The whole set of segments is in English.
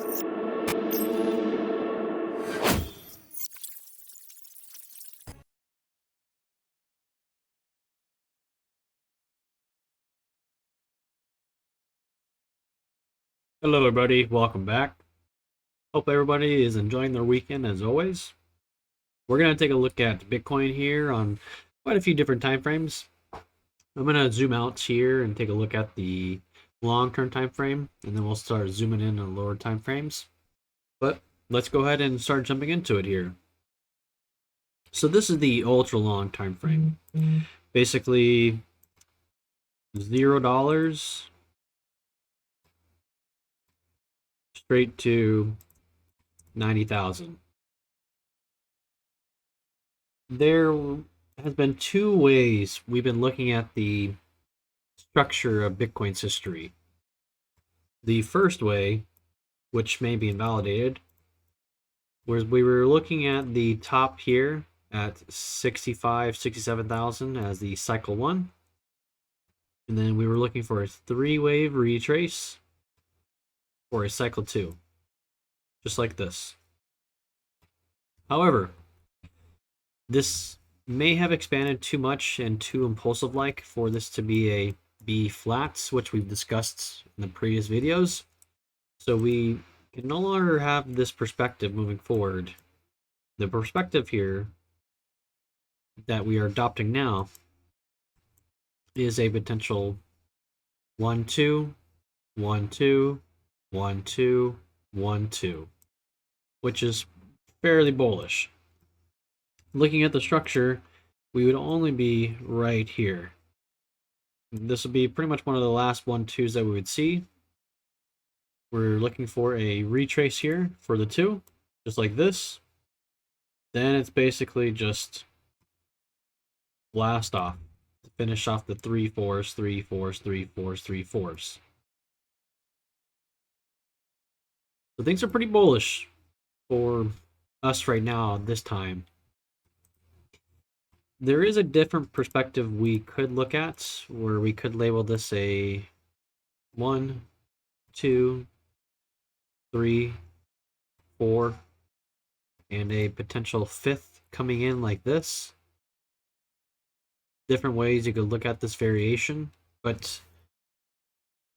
Hello everybody, welcome back. Hope everybody is enjoying their weekend as always. We're going to take a look at Bitcoin here on quite a few different time frames. I'm going to zoom out here and take a look at the long-term time frame, and then we'll start zooming in on lower time frames. But let's go ahead and start jumping into it here. So this is the ultra long time frame. Basically $0 straight to 90,000. There has been two ways we've been looking at the structure of Bitcoin's history. The first way, which may be invalidated, was we were looking at the top here at 67,000 as the cycle 1. And then we were looking for a 3-wave retrace for a cycle 2. Just like this. However, this may have expanded too much and too impulsive-like for this to be a B flats, which we've discussed in the previous videos. So we can no longer have this perspective moving forward. The perspective here that we are adopting now is a potential 1 2 1 2 1 2 1 2, which is fairly bullish. Looking at the structure, we would only be right here. This would be pretty much one of the last 1 2s that we would see. We're looking for a retrace here for the 2, just like this. Then it's basically just blast off to finish off the 3 4s, 3 4s, 3 4s, 3 4s. So things are pretty bullish for us right now this time. There is a different perspective we could look at, where we could label this a 1 2 3 4 and a potential 5th coming in like this. Different ways you could look at this variation, but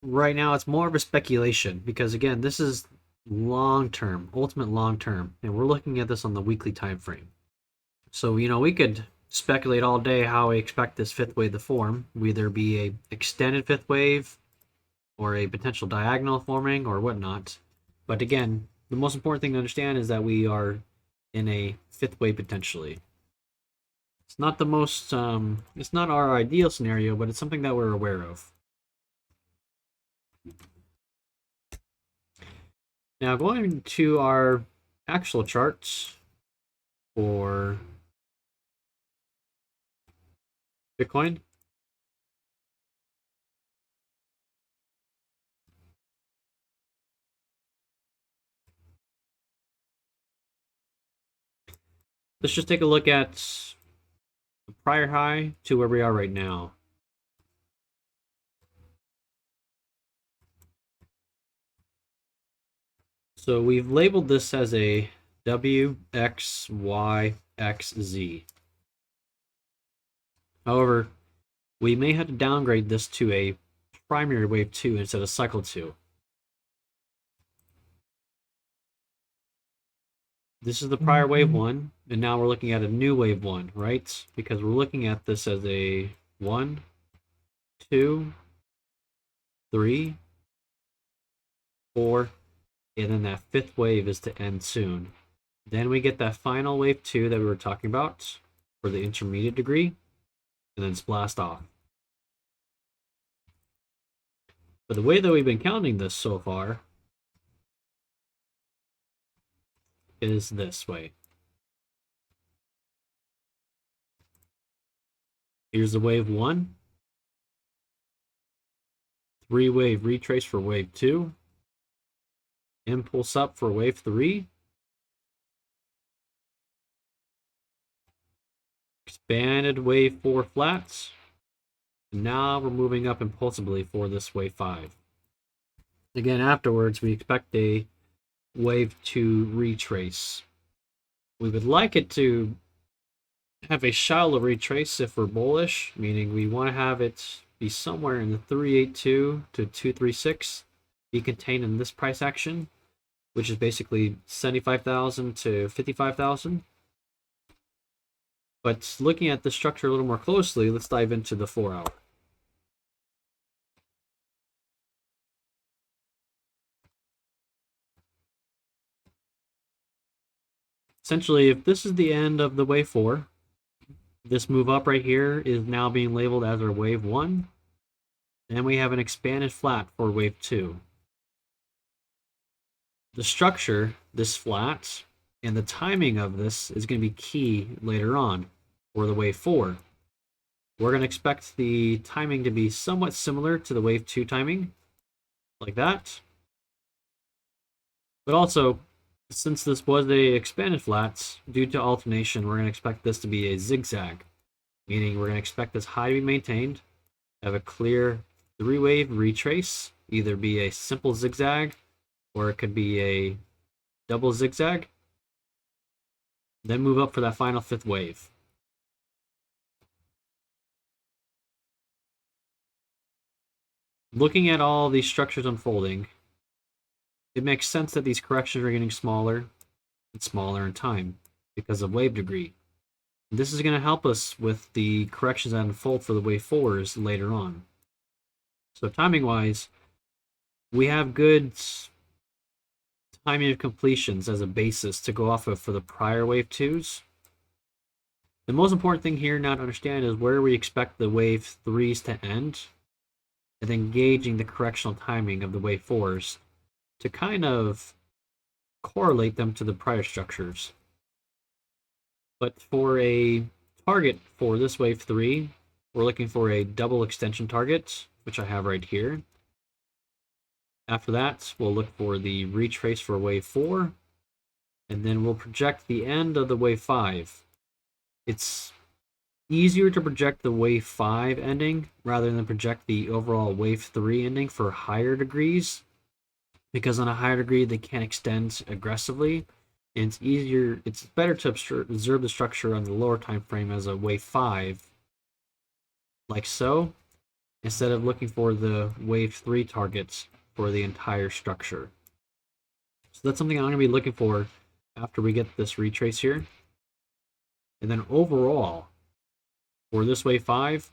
right now it's more of a speculation, because again, this is long term, ultimate long term, and we're looking at this on the weekly time frame. So we could speculate all day how we expect this 5th wave to form. Either be a extended 5th wave or a potential diagonal forming or whatnot. But again, the most important thing to understand is that we are in a 5th wave potentially. It's not the most, it's not our ideal scenario, but it's something that we're aware of. Now going to our actual charts for Bitcoin. Let's just take a look at the prior high to where we are right now. So we've labeled this as a W, X, Y, X, Z. However, we may have to downgrade this to a primary wave 2 instead of cycle 2. This is the prior wave 1, and now we're looking at a new wave 1, right? Because we're looking at this as a 1, 2, 3, 4, and then that 5th wave is to end soon. Then we get that final wave 2 that we were talking about for the intermediate degree, and then it's blast off. But the way that we've been counting this so far is this way. Here's the wave 1, 3-wave retrace for wave 2, impulse up for wave 3, expanded wave 4 flats, and now we're moving up impulsively for this wave 5. Again, afterwards we expect a wave 2 retrace. We would like it to have a shallow retrace if we're bullish, meaning we want to have it be somewhere in the 382 to 236, be contained in this price action, which is basically 75,000 to 55,000. But looking at the structure a little more closely, let's dive into the 4 hour. Essentially, if this is the end of the wave 4, this move up right here is now being labeled as our wave 1. And we have an expanded flat for wave 2. The structure, this flat, and the timing of this is going to be key later on for the wave 4. We're going to expect the timing to be somewhat similar to the wave 2 timing, like that. But also, since this was a expanded flat, due to alternation, we're going to expect this to be a zigzag, meaning we're going to expect this high to be maintained, have a clear 3-wave retrace, either be a simple zigzag, or it could be a double zigzag, then move up for that final 5th wave. Looking at all these structures unfolding, it makes sense that these corrections are getting smaller and smaller in time because of wave degree. This is going to help us with the corrections that unfold for the wave 4s later on. So timing-wise, we have good timing of completions as a basis to go off of for the prior wave 2s. The most important thing here now to understand is where we expect the wave 3s to end, and then gauging the correctional timing of the wave 4s to kind of correlate them to the prior structures. But for a target for this wave 3, we're looking for a double extension target, which I have right here. After that, we'll look for the retrace for wave 4, and then we'll project the end of the wave 5. It's easier to project the wave 5 ending rather than project the overall wave 3 ending for higher degrees, because on a higher degree they can extend aggressively, and it's better to observe the structure on the lower time frame as a wave 5, like so, instead of looking for the wave 3 targets for the entire structure. So that's something I'm going to be looking for after we get this retrace here. And then overall, for this wave 5,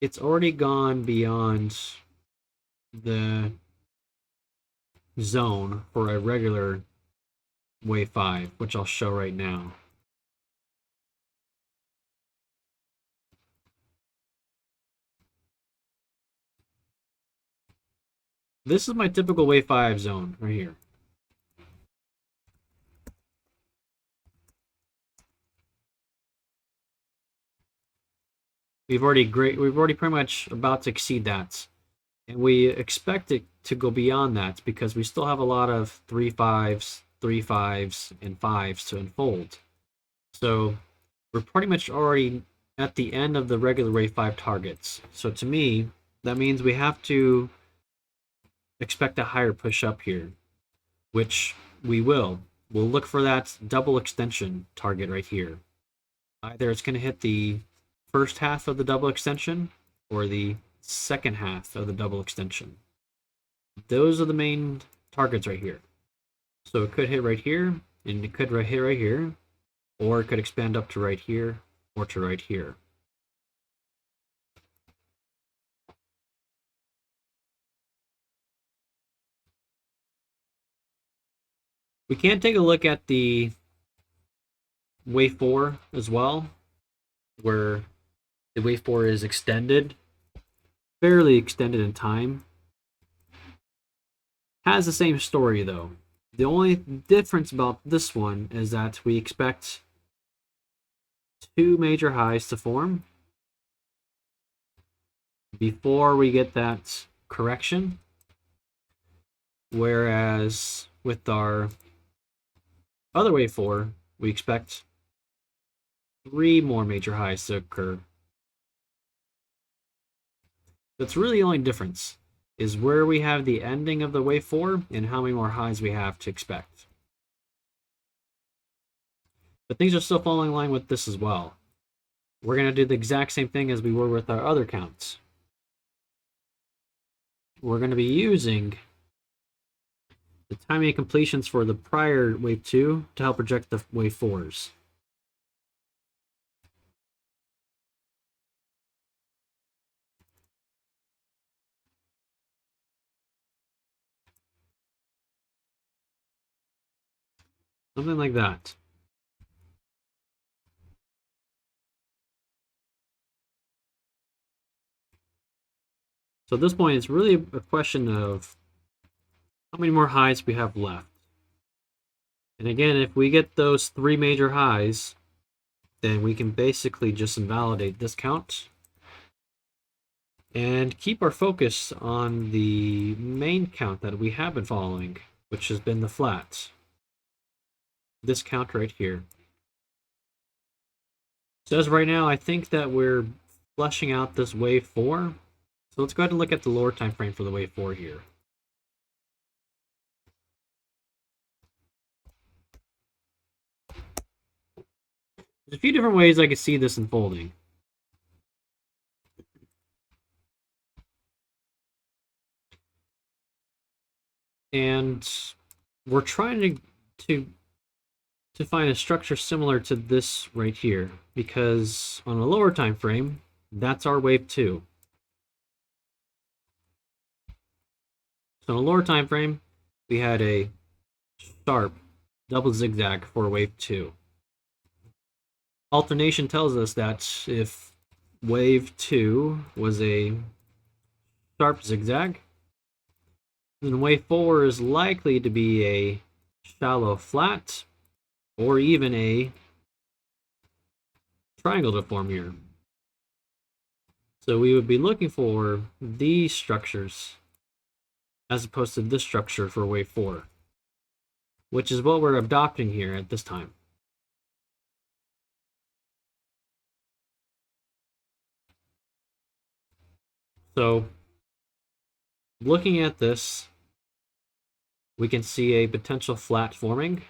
it's already gone beyond the zone for a regular wave 5, which I'll show right now. This is my typical wave 5 zone right here. We've already pretty much about to exceed that. And we expect it to go beyond that because we still have a lot of 3-5s, 3-5s, and 5s to unfold. So we're pretty much already at the end of the regular wave 5 targets. So to me, that means we have to expect a higher push up here, which we will. We'll look for that double extension target right here. Either it's going to hit the first half of the double extension or the second half of the double extension. Those are the main targets right here. So it could hit right here, and it could hit right here, or it could expand up to right here or to right here. We can take a look at the wave 4 as well, where the wave 4 is extended, fairly extended in time. Has the same story though. The only difference about this one is that we expect 2 major highs to form before we get that correction, whereas with our other wave 4, we expect 3 more major highs to occur. That's really the only difference. is where we have the ending of the wave 4 and how many more highs we have to expect. But things are still falling in line with this as well. We're going to do the exact same thing as we were with our other counts. We're going to be using the timing completions for the prior wave 2 to help project the wave 4s. Something like that. So at this point, it's really a question of how many more highs we have left. And again, if we get those 3 major highs, then we can basically just invalidate this count and keep our focus on the main count that we have been following, which has been the flats. This count right here. So as right now, I think that we're fleshing out this wave 4. So let's go ahead and look at the lower time frame for the wave 4 here. There's a few different ways I could see this unfolding. And we're trying to find a structure similar to this right here, because on a lower time frame, that's our wave 2. So on a lower time frame, we had a sharp double zigzag for wave 2. Alternation tells us that if wave 2 was a sharp zigzag, then wave 4 is likely to be a shallow flat or even a triangle to form here. So we would be looking for these structures as opposed to this structure for wave 4, which is what we're adopting here at this time. So looking at this, we can see a potential flat forming.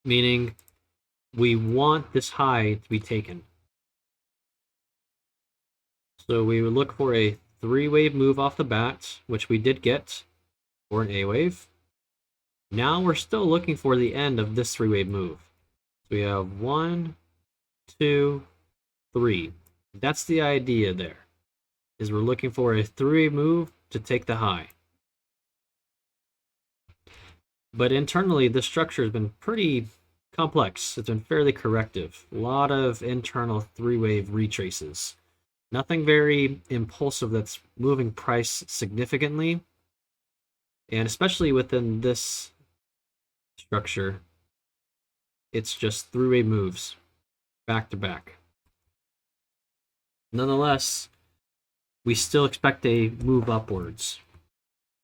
Meaning we want this high to be taken. So we would look for a 3-wave move off the bat, which we did get for an A wave. Now we're still looking for the end of this 3-wave move. So we have 1, 2, 3. That's the idea there, is we're looking for a 3-wave move to take the high. But internally, the structure has been pretty complex. It's been fairly corrective. A lot of internal 3-wave retraces. Nothing very impulsive that's moving price significantly. And especially within this structure, it's just 3-wave moves back to back. Nonetheless, we still expect a move upwards.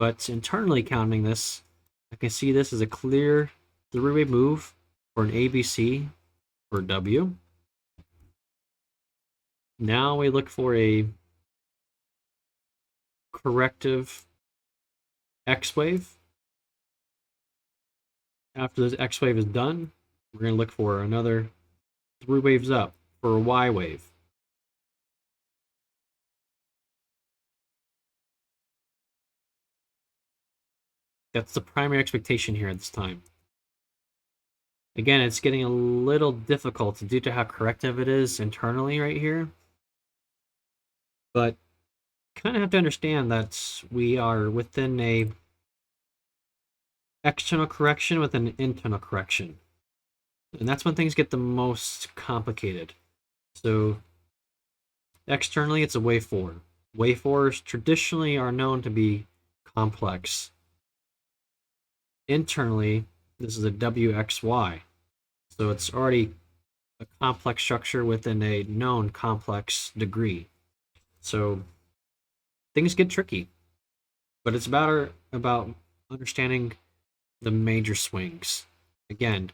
But internally counting this, I can see this as a clear 3-wave move for an ABC or W. Now we look for a corrective X wave. After this X wave is done, we're going to look for another 3 waves up for a Y wave. That's the primary expectation here at this time. Again, it's getting a little difficult due to how corrective it is internally right here. But kind of have to understand that we are within a external correction with an internal correction. And that's when things get the most complicated. So externally, it's a wave 4. Wave 4s traditionally are known to be complex. Internally, this is a WXY. So it's already a complex structure within a known complex degree. So things get tricky. But it's about understanding the major swings. Again,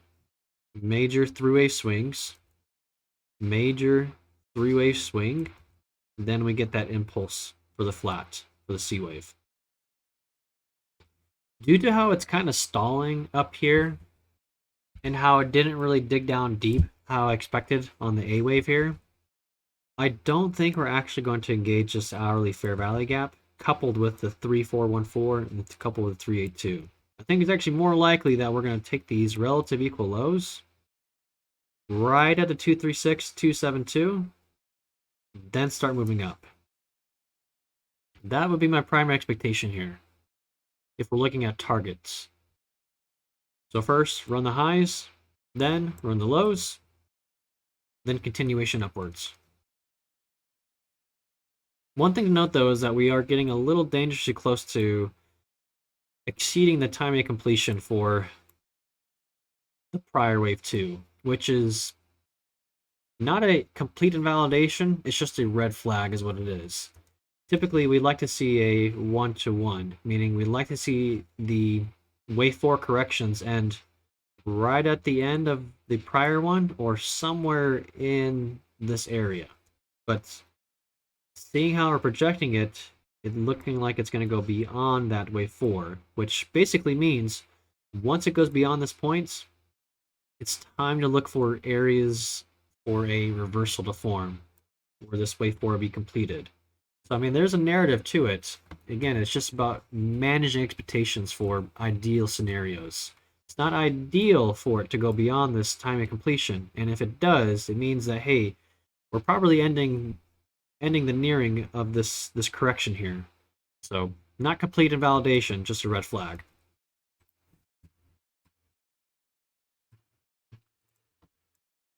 major three-wave swings, major three-wave swing, then we get that impulse for the flat, for the C wave. Due to how it's kind of stalling up here and how it didn't really dig down deep how I expected on the A wave here, I don't think we're actually going to engage this hourly fair value gap coupled with the 3414 and coupled with 382. I think it's actually more likely that we're going to take these relative equal lows right at the 236, 272, then start moving up. That would be my primary expectation here if we're looking at targets. So first, run the highs, then run the lows, then continuation upwards. One thing to note, though, is that we are getting a little dangerously close to exceeding the time of completion for the prior wave 2, which is not a complete invalidation, it's just a red flag is what it is. Typically, we'd like to see a 1-to-1, meaning we'd like to see the wave 4 corrections end right at the end of the prior one or somewhere in this area. But seeing how we're projecting it, it's looking like it's going to go beyond that wave 4, which basically means once it goes beyond this point, it's time to look for areas for a reversal to form where this wave 4 will be completed. So, I mean, there's a narrative to it. Again, it's just about managing expectations for ideal scenarios. It's not ideal for it to go beyond this time of completion, and if it does, it means that, hey, we're probably ending the nearing of this correction here. So, not complete invalidation, just a red flag.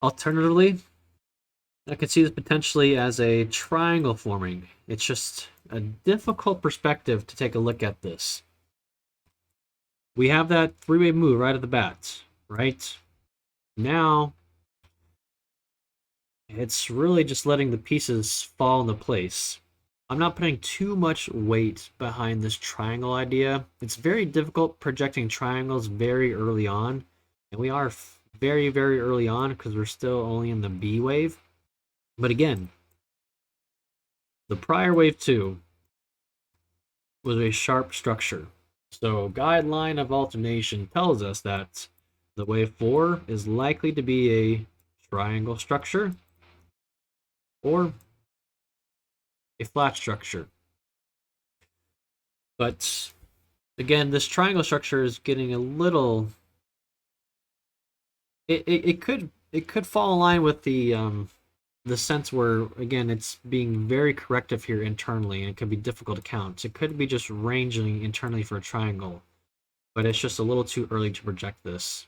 Alternatively, I could see this potentially as a triangle forming. It's just a difficult perspective to take a look at this. We have that three-wave move right at the bat, right? Now, it's really just letting the pieces fall into place. I'm not putting too much weight behind this triangle idea. It's very difficult projecting triangles very early on, and we are very, very early on because we're still only in the B wave. But again, the prior wave 2 was a sharp structure. So guideline of alternation tells us that the wave 4 is likely to be a triangle structure or a flat structure. But again, this triangle structure is getting a little... It could fall in line with the sense where, again, it's being very corrective here internally, and it could be difficult to count. It could be just ranging internally for a triangle, but it's just a little too early to project this.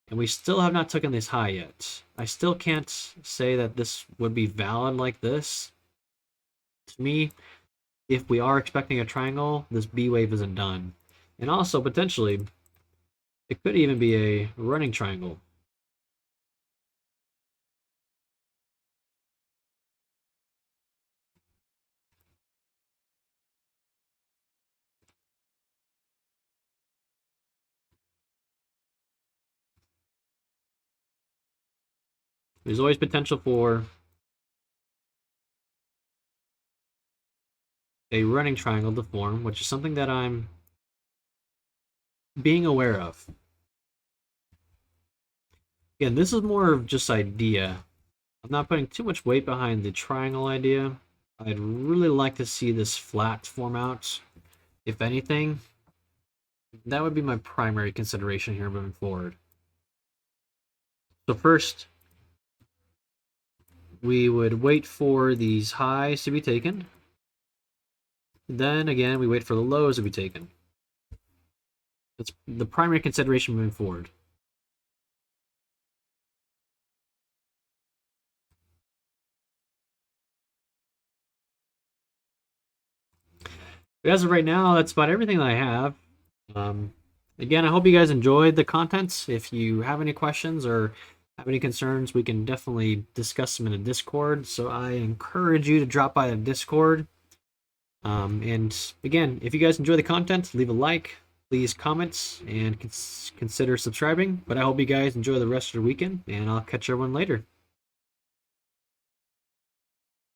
And we still have not taken this high yet. I still can't say that this would be valid like this. To me, if we are expecting a triangle, this B wave isn't done. And also, potentially, it could even be a running triangle. There's always potential for a running triangle to form, which is something that I'm being aware of. Again, this is more of just idea. I'm not putting too much weight behind the triangle idea. I'd really like to see this flat form out. If anything, that would be my primary consideration here moving forward. So first, we would wait for these highs to be taken. Then again, we wait for the lows to be taken. That's the primary consideration moving forward. But as of right now, that's about everything that I have. Again, I hope you guys enjoyed the contents. If you have any questions or have any concerns, we can definitely discuss them in the Discord. So I encourage you to drop by the Discord. And again, if you guys enjoy the content, leave a like, please comment and consider subscribing. But I hope you guys enjoy the rest of your weekend, and I'll catch everyone later.